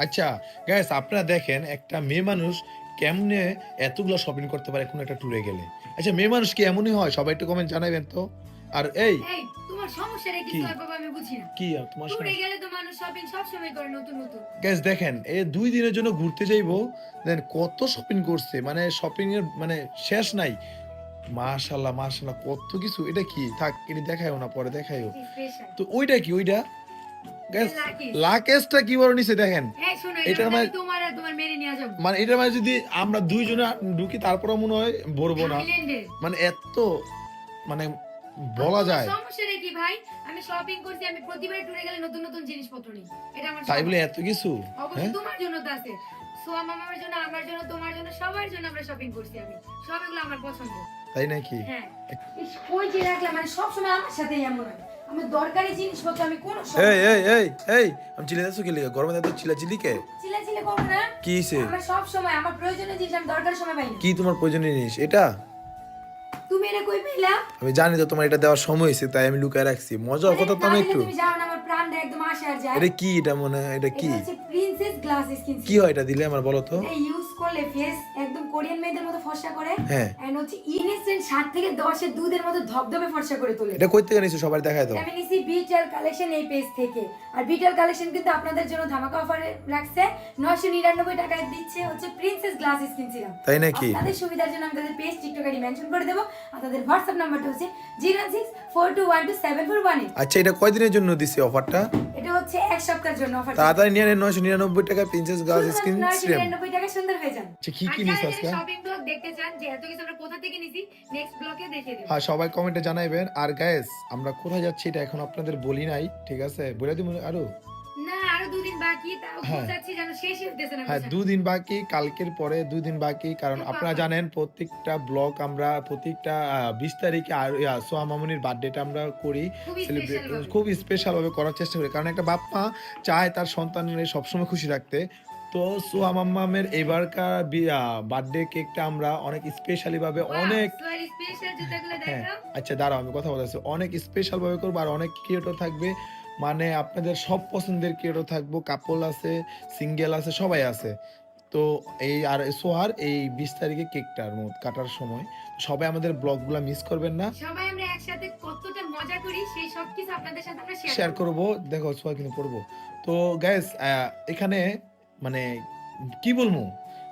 আচ্ছা গাইস, আপনারা দেখেন একটা মেয়ে মানুষ কেমনে এতগুলো শপিং করতে পারে কোন একটা ট্যুরে গেলে। আচ্ছা, মেয়ে মানুষ কি এমনই হয়? সবাই একটু কমেন্ট জানাবেন তো। আর এই তোমার সমস্যাটা কি কি? হয় বাবা, আমি বুঝি না। কি আর তোমার ট্যুরে সমস্যা? গেলে তো মানুষ শপিং সব সময় করে নতুন নতুন। গাইস দেখেন, এই 2 দিনের জন্য ঘুরতে যাইবো, দেন কত শপিং করছে, মানে শপিং এর মানে শেষ নাই। মাশাআল্লাহ মাশাআল্লাহ কত কিছু। এটা কি? থাক, এটা দেখাইও না, পরে দেখাইও। স্পেশাল তো ওইটা কি? ওইটা গাইস লাকিস। লাকেজটা কি বড় নিচে দেখেন। এই শোনো, এটার এটা মানে তোমার আর তোমার মেরে নিয়ে যাবো মানে এটার মানে যদি আমরা দুইজনে ঢুকি তারপরে মনে হয় ভরবো না। থাইল্যান্ডে। মানে এত মানে বলা যায়। সমস্যাটা কি ভাই? আমি শপিং করছি, আমি প্রতিবার ট্যুরে গেলে নতুন নতুন জিনিসপত্র নিই। এটা আমার তাই বলে স্বভাব। এত কিছু? অবশ্যই হ্যাঁ, তোমার জন্য তো আছে। সোয়া মামার জন্য, আমার জন্য, তোমার জন্য, সবার জন্য আমরা শপিং করছি। আমি সব এগুলো আমার পছন্দ। তাই নাকি? হ্যাঁ, ইস, কই যে রাখলাম, মানে সব সময় আমার সাথেই এমন হয়। আমার দরকারি জিনিসপত্র আমি কোনো এই এই এই এই আমি চিল্লা যাচ্ছ কি লিগে? গরমে এত চিল্লাচিল্লি কে? চিল্লাচিল্লি করবো না। কি হইছে? আমার সব সময় আমার প্রয়োজনীয় জিনিস আমি দরকারি সময় পাই না। কি তোমার প্রয়োজনীয় জিনিস এটা? তুমি এটা কই পেলা? আমি জানি তো তোমার এটা দেওয়ার সময় হয়েছে, তাই আমি লুকায় রাখছি। মজার কথা তো না আমি দিলে একটু। তুমি জানো না, আমার প্রাণটা একদম আসে আর যায়। এটা কি? এটা মনে হয় এটা কি? এটা হচ্ছে প্রিন্সেস গ্লাসেস কিনছি। কি হয় এটা দিলে আমার বলো তো? এটা ইউজ করলে ফেস একদম কোরিয়ান মেয়েদের মতো ফর্সা করে। হ্যাঁ। এন্ড হচ্ছে ইনসেন্ট 7 থেকে 10 এর দুধের মতো ধবধবে ফর্সা করে তোলে। এটা কই থেকে নিছো সবাই দেখায় দাও। আমি নিছি বিটেল কালেকশন এই পেজ থেকে। আর বিটেল কালেকশন কিন্তু আপনাদের জন্য ধামাকা অফারে রাখছে। 999 টাকায় দিচ্ছে হচ্ছে প্রিন্সেস গ্লাসেস কিনছিলাম। তাই নাকি? আপনাদের সুবিধার জন্য আমি তাদের পেজ টিকটক আইডি মেনশন করে দেব। আর তাদের হোয়াটসঅ্যাপ নাম্বারটা হচ্ছে 01642127418। আচ্ছা, এটা কয়দিনের জন্য দিছে অফারটা? এটা হচ্ছে এক সপ্তাহের জন্য অফার। তাড়াতাড়ি নিয়ে নেন, 999 টাকা প্রিন্সেস গার্লস স্কিন সিরাম। 999 টাকা সুন্দর হয়ে যান। আচ্ছা, কি কি আর নিছ যারা আজকে? শপিং ব্লগ দেখতে চান যে এত কিছু আমরা কোথা থেকে নিছি, নেক্সট ব্লগে দেখিয়ে দেব। হ্যাঁ, সবাই কমেন্টে জানাইবেন। আর গাইস, আমরা কোথায় যাচ্ছি এটা এখন আপনাদের বলি নাই, ঠিক আছে? বলে দিব আরো। না, আরো 2 দিন বাকি, তাও হ্যাঁ। বুঝাচ্ছি যেন শেষই হতেছে না। হ্যাঁ, 2 দিন বাকি, কালকের পরে 2 দিন বাকি। কারণ আপনারা জানেন প্রত্যেকটা ব্লগ আমরা প্রত্যেকটা 20 তারিখে আর সোহা মামুনির বার্থডেটা আমরা করি সেলিব্রেট, খুব স্পেশাল ভাবে করার চেষ্টা করি। কারণ একটা বাপ মা চায় তার সন্তানের সবসময় খুশি রাখতে। তো সোহা মাম্মামের এবারকার বার্থডে কেকটা আমরা অনেক স্পেশালি ভাবে অনেক স্পেশাল জুতাগুলো হ্যাঁ, দেখাও। আচ্ছা দাঁড়াও, আমি কথা বলতেছি। অনেক স্পেশাল ভাবে করবো আর অনেক ক্রিয়েটর থাকবে, মানে আপনাদের সব পছন্দের ক্রিয়েটর থাকবো। কাপল আছে, সিঙ্গেল আছে, সবাই আছে। তো এই আর সোহার এই 20 তারিখে কেকটার কাটার সময় সবাই আমাদের ব্লগগুলো মিস করবেন না। সবাই আমরা একসাথে কতটা মজা করি সেই সব কিছু আপনাদের সাথে আমরা শেয়ার করবো। দেখো সোহা কিন্তু করবো। তো গাইস, এখানে মানে কি বলবো,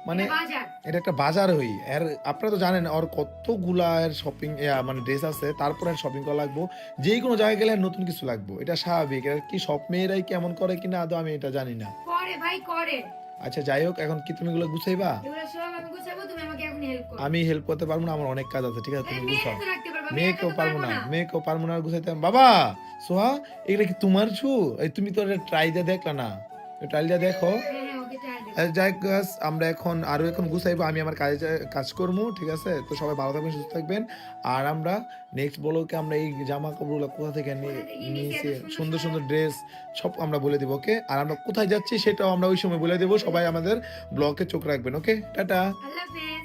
মানে বাজার। এটা একটা বাজার হই। আর আপনারা তো জানেন ওর কতগুলা শপিং মানে ড্রেস আছে, তারপরে শপিং করা লাগবো। যেই কোনো জায়গায় গেলে নতুন কিছু লাগবো, এটা স্বাভাবিক। এটা কি সব মেয়েরাই কেমন করে কিনা আদৌ আমি এটা জানি না। করে ভাই করে। আচ্ছা যাই হোক, এখন কি তুমি এগুলো গুছাইবা? এগুলো সব আমি গুছাবো, তুমি আমাকে এখন হেল্প করো। আমি হেল্প করতে পারবো না, আমার অনেক কাজ আছে, ঠিক আছে? তুমি গুছাও। মেয়েকে রাখতে পারবো, মেয়েকেও পারবো না, মেয়েকেও পারবো না গুছাইতে। বাবা সোহা, এগুলা কি তোমার শু? এই তুমি তো ট্রাই দিয়ে দেখলা না, ট্রাই দিয়ে দেখো। যাই গাছ, আমরা এখন আরো এখন গুছাইবো। আমি আমার কাজ করবো, ঠিক আছে? তো সবাই ভালো থাকবেন, সুস্থ থাকবেন। আর আমরা নেক্সট ব্লগে আমরা এই জামা কাপড়গুলো কোথা থেকে নিয়েছি, সুন্দর সুন্দর ড্রেস সব আমরা বলে দেবো, ওকে? আর আমরা কোথায় যাচ্ছি সেটাও আমরা ওই সময় বলে দেবো। সবাই আমাদের ব্লগে চোখ রাখবেন, ওকে? টাটা। আল্লাহ হাফেজ।